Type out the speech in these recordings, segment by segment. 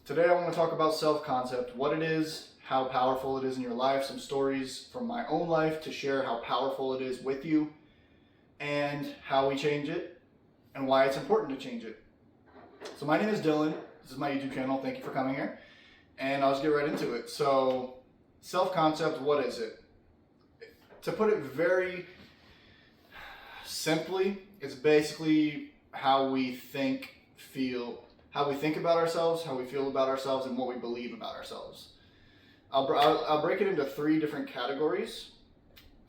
Today I want to talk about self-concept, what it is, how powerful it is in your life, some stories from my own life to share how powerful it is with you, and how we change it, and why it's important to change it. So my name is Dylan, this is my YouTube channel, thank you for coming here, and I'll just get right into it. So, self-concept, what is it? To put it very simply, it's basically how we think, feel, how we think about ourselves, how we feel about ourselves, and what we believe about ourselves. I'll break it into three different categories.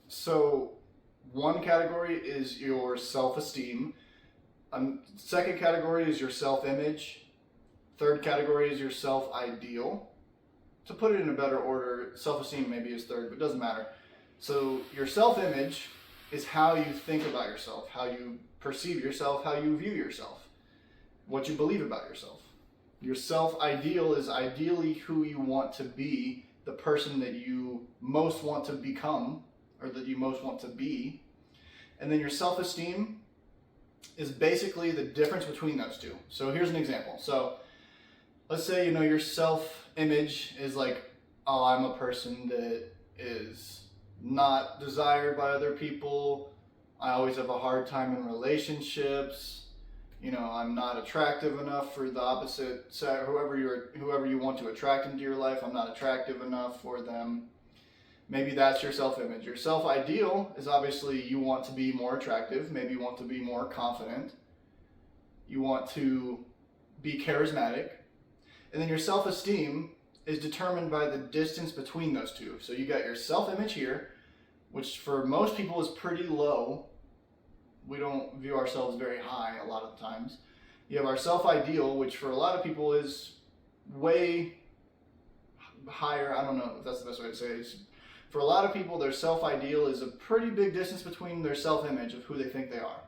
So one category is your self-esteem. Second category is your self-image. Third category is your self-ideal. To put it in a better order, self-esteem maybe is third, but it doesn't matter. So your self-image is how you think about yourself, how you perceive yourself, how you view yourself, what you believe about yourself. Your self-ideal is ideally who you want to be, the person that you most want to become, or that you most want to be. And then your self-esteem is basically the difference between those two. So here's an example. So let's say, your self-image is like, oh, I'm a person that is not desired by other people. I always have a hard time in relationships. I'm not attractive enough for the opposite sex, whoever you want to attract into your life. I'm not attractive enough for them. Maybe that's your self-image. Your self-ideal is obviously you want to be more attractive. Maybe you want to be more confident. You want to be charismatic. And then your self-esteem is determined by the distance between those two. So you got your self-image here, which for most people is pretty low. We don't view ourselves very high a lot of the times. You have our self-ideal, which for a lot of people is way higher. I don't know if that's the best way to say it. For a lot of people, their self-ideal is a pretty big distance between their self-image of who they think they are.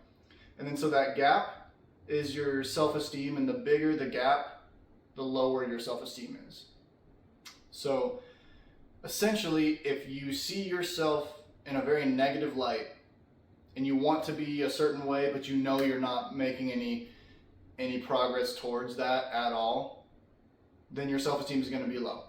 And then so that gap is your self-esteem, and the bigger the gap, the lower your self-esteem is. So essentially, if you see yourself in a very negative light and you want to be a certain way, but you're not making any progress towards that at all, then your self-esteem is going to be low.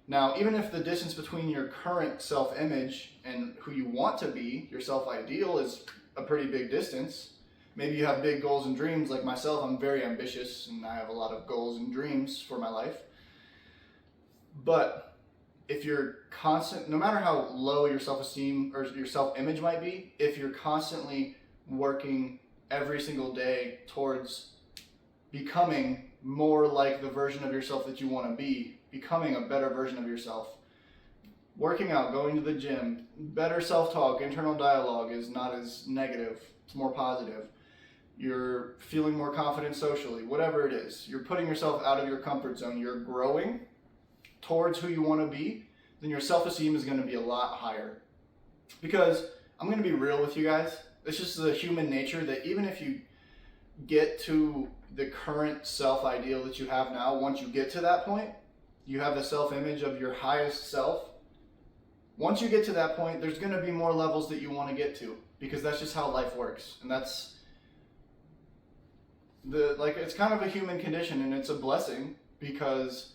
Now, even if the distance between your current self-image and who you want to be, your self-ideal, is a pretty big distance, maybe you have big goals and dreams. Like myself, I'm very ambitious and I have a lot of goals and dreams for my life. But if you're no matter how low your self-esteem or your self-image might be, if you're constantly working every single day towards becoming more like the version of yourself that you want to be, becoming a better version of yourself, working out, going to the gym, better self-talk, internal dialogue is not as negative, it's more positive. You're feeling more confident socially, whatever it is. You're putting yourself out of your comfort zone. You're growing towards who you want to be, then your self-esteem is going to be a lot higher. Because I'm going to be real with you guys. It's just the human nature that even if you get to the current self-ideal that you have now, once you get to that point, you have the self-image of your highest self. Once you get to that point, there's going to be more levels that you want to get to, because that's just how life works. And that's it's kind of a human condition, and it's a blessing, because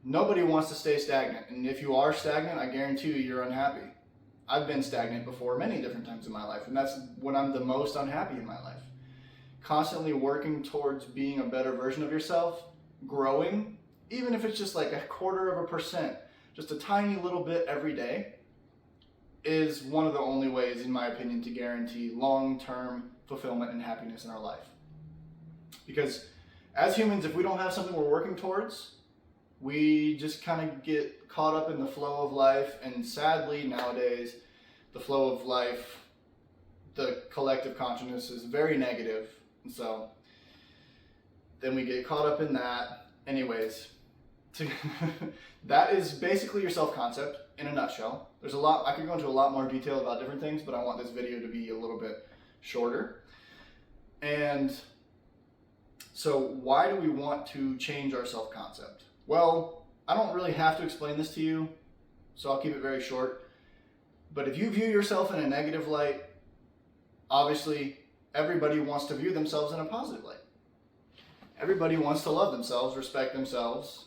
nobody wants to stay stagnant. And if you are stagnant, I guarantee you're unhappy. I've been stagnant before many different times in my life, and that's when I'm the most unhappy in my life. Constantly working towards being a better version of yourself, growing, even if it's just like 0.25%, just a tiny little bit every day, is one of the only ways, in my opinion, to guarantee long-term fulfillment and happiness in our life. Because as humans, if we don't have something we're working towards, we just kind of get caught up in the flow of life. And sadly, nowadays, the flow of life, the collective consciousness is very negative. And so then we get caught up in that. Anyways, that is basically your self-concept in a nutshell. There's a lot, I could go into a lot more detail about different things, but I want this video to be a little bit shorter. And so why do we want to change our self-concept? Well, I don't really have to explain this to you, so I'll keep it very short. But if you view yourself in a negative light, obviously everybody wants to view themselves in a positive light. Everybody wants to love themselves, respect themselves,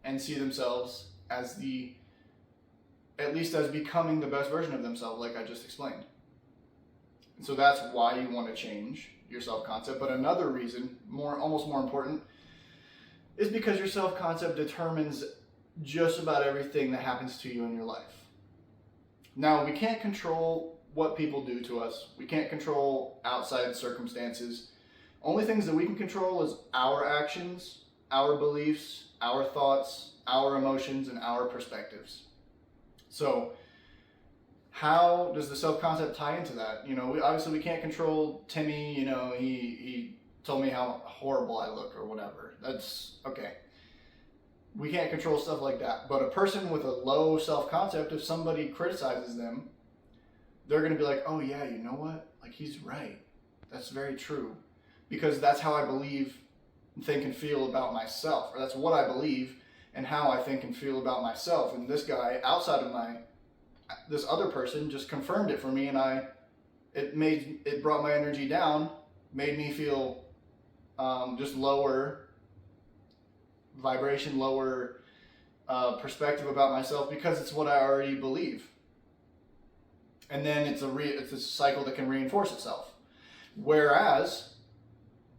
and see themselves as at least as becoming the best version of themselves, like I just explained. And so that's why you want to change your self-concept. But another reason, almost more important, is because your self-concept determines just about everything that happens to you in your life. Now, we can't control what people do to us. We can't control outside circumstances. Only things that we can control is our actions, our beliefs, our thoughts, our emotions, and our perspectives. So, how does the self-concept tie into that? Obviously we can't control Timmy, he told me how horrible I look or whatever. That's okay. We can't control stuff like that. But a person with a low self-concept, if somebody criticizes them, they're going to be like, oh yeah, you know what? Like, he's right. That's very true. Because that's how I believe, think, and feel about myself. Or that's what I believe and how I think and feel about myself. And this guy, outside of this other person, just confirmed it for me, and it brought my energy down, made me feel just lower vibration, lower perspective about myself, because it's what I already believe. And then it's a cycle that can reinforce itself. Whereas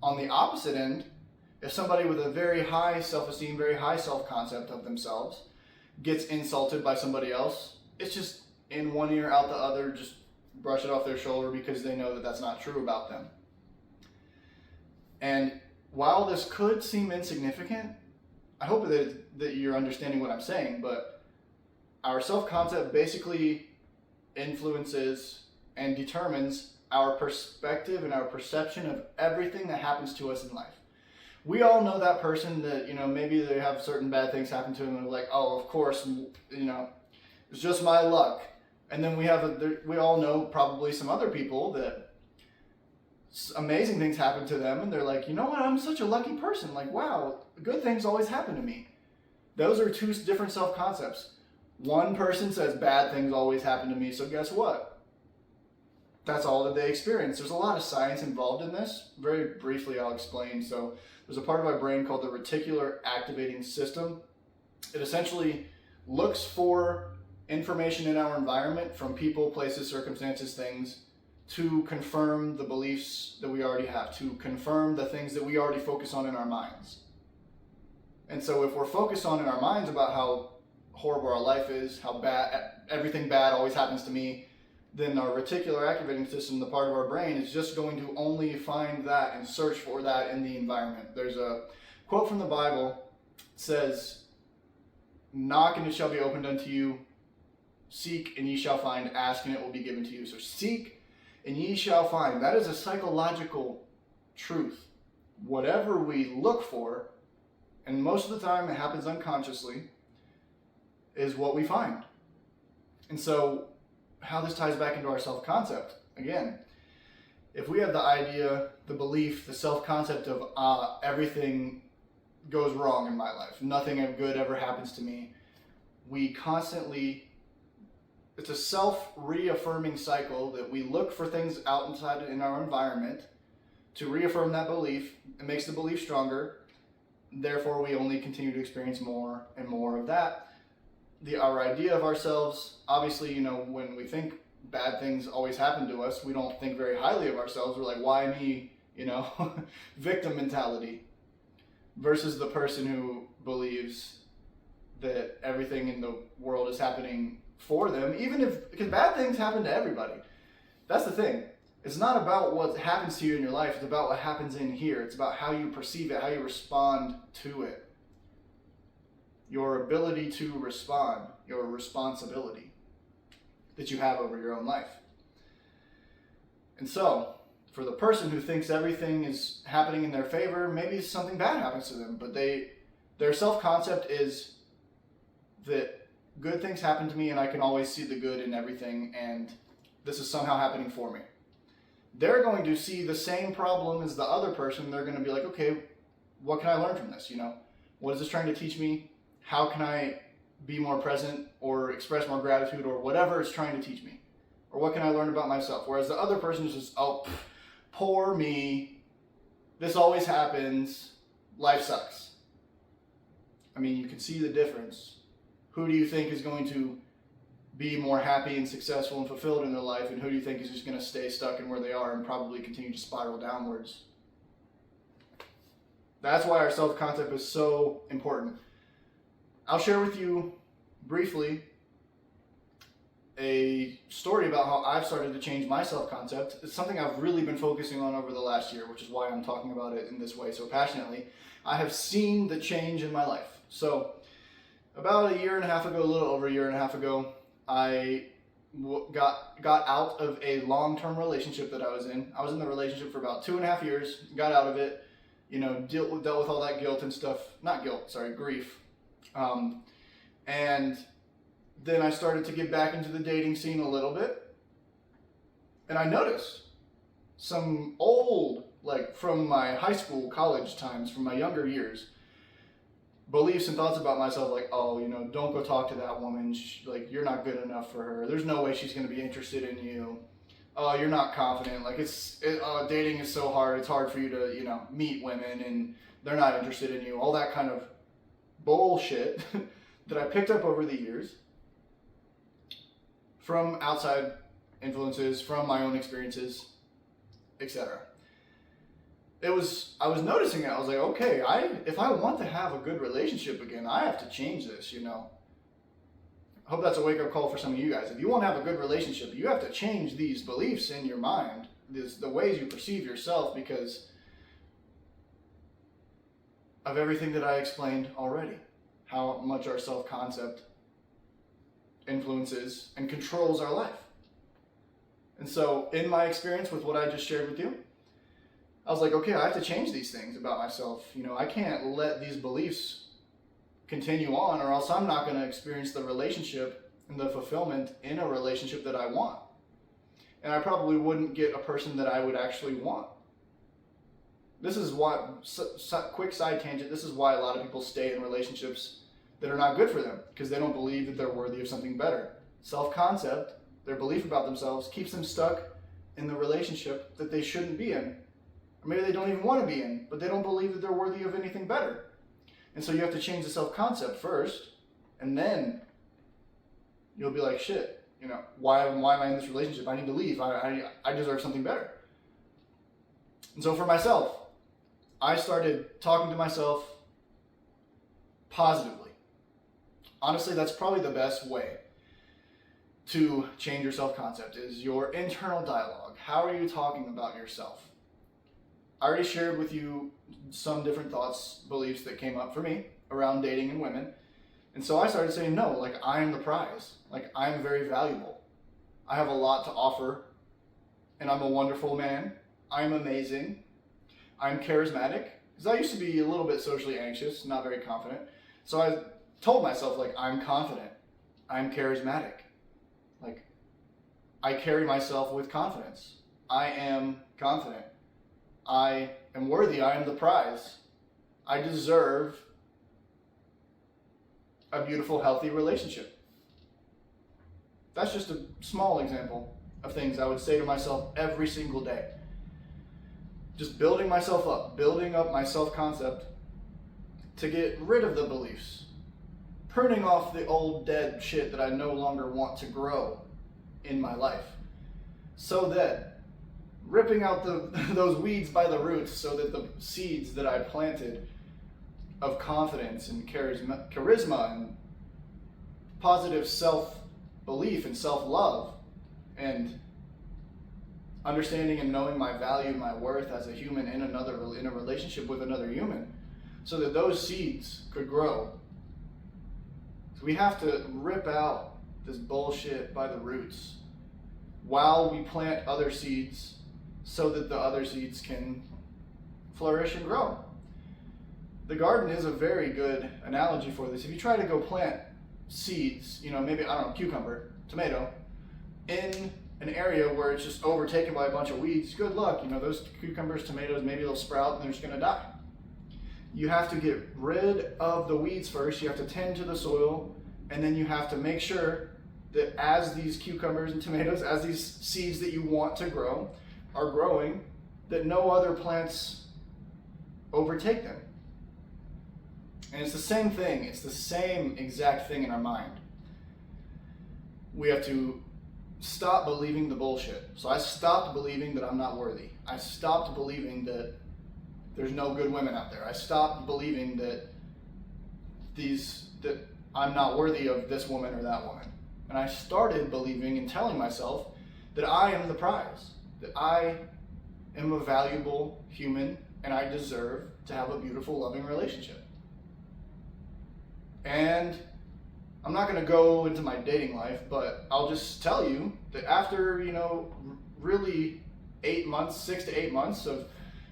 on the opposite end, if somebody with a very high self-esteem, very high self-concept of themselves gets insulted by somebody else, it's just in one ear, out the other, just brush it off their shoulder because they know that that's not true about them. And while this could seem insignificant, I hope that you're understanding what I'm saying, but our self-concept basically influences and determines our perspective and our perception of everything that happens to us in life. We all know that person that, maybe they have certain bad things happen to them and they're like, oh, of course, it's just my luck. And then we all know probably some other people that amazing things happen to them and they're like, you know what, I'm such a lucky person. Like, wow, good things always happen to me. Those are two different self-concepts. One person says bad things always happen to me, so guess what? That's all that they experience. There's a lot of science involved in this. Very briefly, I'll explain. So there's a part of our brain called the reticular activating system. It essentially looks for information in our environment from people, places, circumstances, things, to confirm the beliefs that we already have, to confirm the things that we already focus on in our minds. And so if we're focused on in our minds about how horrible our life is, how everything bad always happens to me, then our reticular activating system, the part of our brain, is just going to only find that and search for that in the environment. There's a quote from the Bible that says, knock and it shall be opened unto you, seek and ye shall find, ask and it will be given to you. So seek and ye shall find. That is a psychological truth. Whatever we look for, and most of the time it happens unconsciously, is what we find. And so how this ties back into our self-concept, again, if we have the idea, the belief, the self-concept of everything goes wrong in my life, nothing good ever happens to me, we constantly, it's a self-reaffirming cycle that we look for things outside in our environment to reaffirm that belief. It makes the belief stronger. Therefore, we only continue to experience more and more of that. Our idea of ourselves, obviously, when we think bad things always happen to us, we don't think very highly of ourselves. We're like, why me? Victim mentality. Versus the person who believes that everything in the world is happening for them, because bad things happen to everybody. That's the thing. It's not about what happens to you in your life. It's about what happens in here. It's about how you perceive it, how you respond to it. Your ability to respond, your responsibility that you have over your own life. And so, for the person who thinks everything is happening in their favor, maybe something bad happens to them, but their self-concept is that good things happen to me and I can always see the good in everything, and this is somehow happening for me. They're going to see the same problem as the other person. They're going to be like, okay, what can I learn from this? What is this trying to teach me? How can I be more present or express more gratitude or whatever it's trying to teach me? Or what can I learn about myself? Whereas the other person is just, oh, poor me. This always happens. life sucks. I mean, you can see the difference. Who do you think is going to be more happy and successful and fulfilled in their life, and who do you think is just going to stay stuck in where they are and probably continue to spiral downwards? That's why our self-concept is so important. I'll share with you briefly a story about how I've started to change my self-concept. It's something I've really been focusing on over the last year, which is why I'm talking about it in this way so passionately. I have seen the change in my life. So about a year and a half ago, a little over a year and a half ago, I got out of a long-term relationship that I was in. I was in the relationship for about 2.5 years, got out of it, dealt with all that guilt and stuff. Not guilt, sorry, grief. And then I started to get back into the dating scene a little bit. And I noticed some old, like from my high school, college times, from my younger years, beliefs and thoughts about myself, like, oh, don't go talk to that woman. Like, you're not good enough for her. There's no way she's going to be interested in you. Oh, you're not confident. Like, dating is so hard. It's hard for you to, meet women and they're not interested in you. All that kind of bullshit that I picked up over the years from outside influences, from my own experiences, etc. I was noticing it. I was like, okay, if I want to have a good relationship again, I have to change this, I hope that's a wake-up call for some of you guys. If you want to have a good relationship, you have to change these beliefs in your mind, the ways you perceive yourself, because of everything that I explained already. How much our self-concept influences and controls our life. And so, in my experience with what I just shared with you, I was like, okay, I have to change these things about myself. I can't let these beliefs continue on, or else I'm not going to experience the relationship and the fulfillment in a relationship that I want. And I probably wouldn't get a person that I would actually want. This is why, quick side tangent, this is why a lot of people stay in relationships that are not good for them, because they don't believe that they're worthy of something better. Self-concept, their belief about themselves, keeps them stuck in the relationship that they shouldn't be in. Or maybe they don't even want to be in, but they don't believe that they're worthy of anything better. And so you have to change the self-concept first, and then you'll be like, shit, why am I in this relationship? I need to leave. I deserve something better. And so for myself, I started talking to myself positively. Honestly, that's probably the best way to change your self-concept, is your internal dialogue. How are you talking about yourself? I already shared with you some different thoughts, beliefs that came up for me around dating and women. And so I started saying, no, like, I am the prize. Like, I'm very valuable. I have a lot to offer, and I'm a wonderful man. I'm amazing. I'm charismatic. Because I used to be a little bit socially anxious, not very confident. So I told myself, like, I'm confident. I'm charismatic. Like, I carry myself with confidence. I am confident. I am worthy. I am the prize. I deserve a beautiful, healthy relationship. That's just a small example of things I would say to myself every single day. Just building myself up, building up my self-concept to get rid of the beliefs, pruning off the old dead shit that I no longer want to grow in my life, so that ripping out those weeds by the roots, so that the seeds that I planted of confidence and charisma and positive self-belief and self-love and understanding and knowing my value, my worth as a human in a relationship with another human, so that those seeds could grow. So we have to rip out this bullshit by the roots while we plant other seeds, so that the other seeds can flourish and grow. The garden is a very good analogy for this. If you try to go plant seeds, maybe, cucumber, tomato, in an area where it's just overtaken by a bunch of weeds, good luck. Those cucumbers, tomatoes, maybe they'll sprout and they're just gonna die. You have to get rid of the weeds first. You have to tend to the soil, and then you have to make sure that as these cucumbers and tomatoes, as these seeds that you want to grow are growing, that no other plants overtake them. And it's the same thing. It's the same exact thing in our mind. We have to stop believing the bullshit. So I stopped believing that I'm not worthy. I stopped believing that there's no good women out there. I stopped believing that I'm not worthy of this woman or that woman. And I started believing and telling myself that I am the prize, that I am a valuable human and I deserve to have a beautiful, loving relationship. And I'm not going to go into my dating life, but I'll just tell you that after, really 6 to 8 months of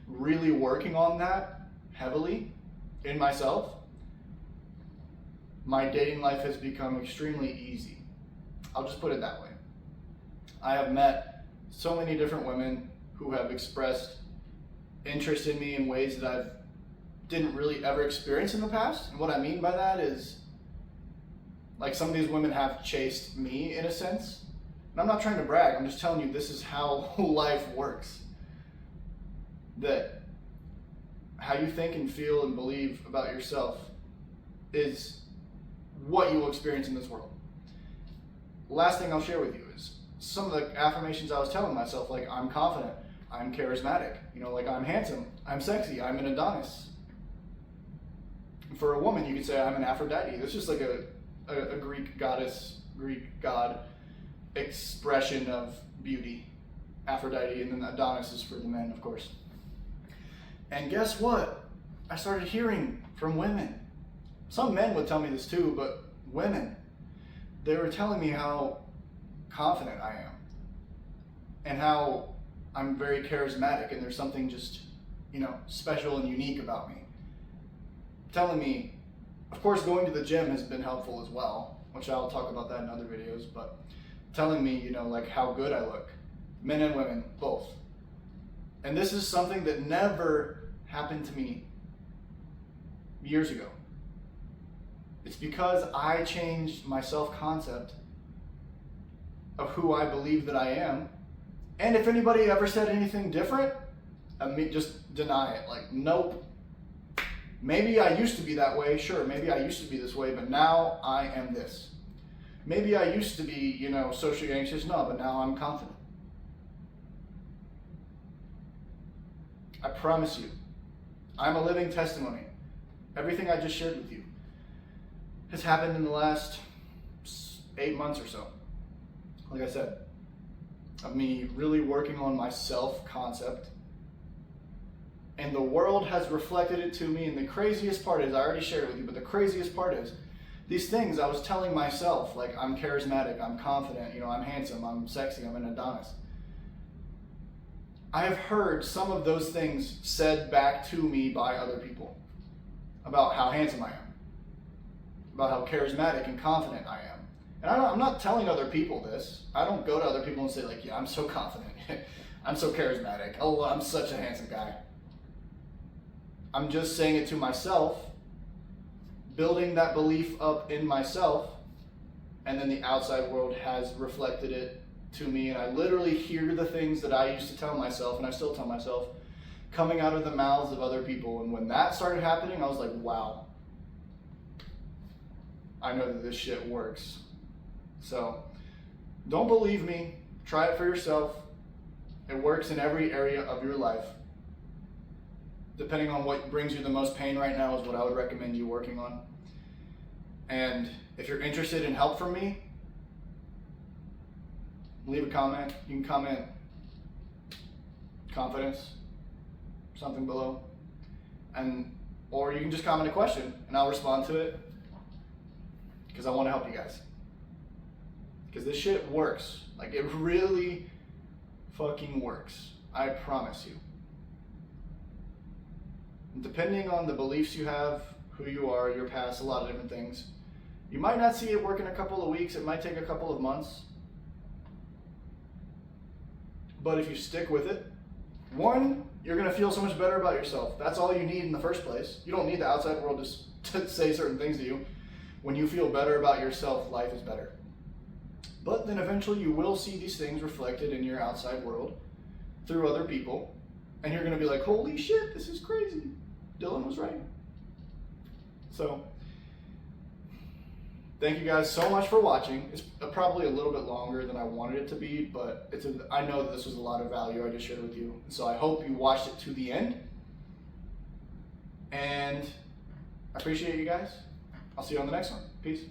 really working on that heavily in myself, my dating life has become extremely easy. I'll just put it that way. I have met so many different women who have expressed interest in me in ways that I didn't really ever experience in the past. And what I mean by that is, like, some of these women have chased me in a sense. And I'm not trying to brag, I'm just telling you this is how life works. That how you think and feel and believe about yourself is what you will experience in this world. Last thing I'll share with you is some of the affirmations I was telling myself, like I'm confident, I'm charismatic, like I'm handsome, I'm sexy, I'm an Adonis. For a woman, you could say I'm an Aphrodite. That's just like a Greek goddess, Greek god expression of beauty. Aphrodite, and then Adonis is for the men, of course. And guess what? I started hearing from women. Some men would tell me this too, but women, they were telling me how confident I am and how I'm very charismatic and there's something just, special and unique about me. Telling me, of course, going to the gym has been helpful as well, which I'll talk about that in other videos, but telling me, like how good I look, men and women, both. And this is something that never happened to me years ago. It's because I changed my self-concept of who I believe that I am. And if anybody ever said anything different, just deny it. Like, nope. Maybe I used to be that way. Sure, maybe I used to be this way, but now I am this. Maybe I used to be, socially anxious. No, but now I'm confident. I promise you, I'm a living testimony. Everything I just shared with you has happened in the last 8 months or so. Like I said, of me really working on my self-concept. And the world has reflected it to me. And the craziest part is, I already shared it with you, but the craziest part is, these things I was telling myself, like I'm charismatic, I'm confident, I'm handsome, I'm sexy, I'm an Adonis. I have heard some of those things said back to me by other people about how handsome I am, about how charismatic and confident I am. And I'm not telling other people this. I don't go to other people and say, like, yeah, I'm so confident. I'm so charismatic. Oh, I'm such a handsome guy. I'm just saying it to myself, building that belief up in myself, and then the outside world has reflected it to me, and I literally hear the things that I used to tell myself, and I still tell myself, coming out of the mouths of other people. And when that started happening, I was like, wow, I know that this shit works. So don't believe me, try it for yourself. It works in every area of your life. Depending on what brings you the most pain right now is what I would recommend you working on. And if you're interested in help from me, leave a comment. You can comment confidence, something below. Or you can just comment a question and I'll respond to it, because I want to help you guys. Because this shit works. Like, it really fucking works. I promise you. Depending on the beliefs you have, who you are, your past, a lot of different things, you might not see it work in a couple of weeks. It might take a couple of months. But if you stick with it, one, you're going to feel so much better about yourself. That's all you need in the first place. You don't need the outside world to say certain things to you. When you feel better about yourself, life is better. But then eventually you will see these things reflected in your outside world through other people. And you're going to be like, holy shit, this is crazy. Dylan was right. So thank you guys so much for watching. It's probably a little bit longer than I wanted it to be, but I know that this was a lot of value I just shared with you. So I hope you watched it to the end. And I appreciate you guys. I'll see you on the next one. Peace.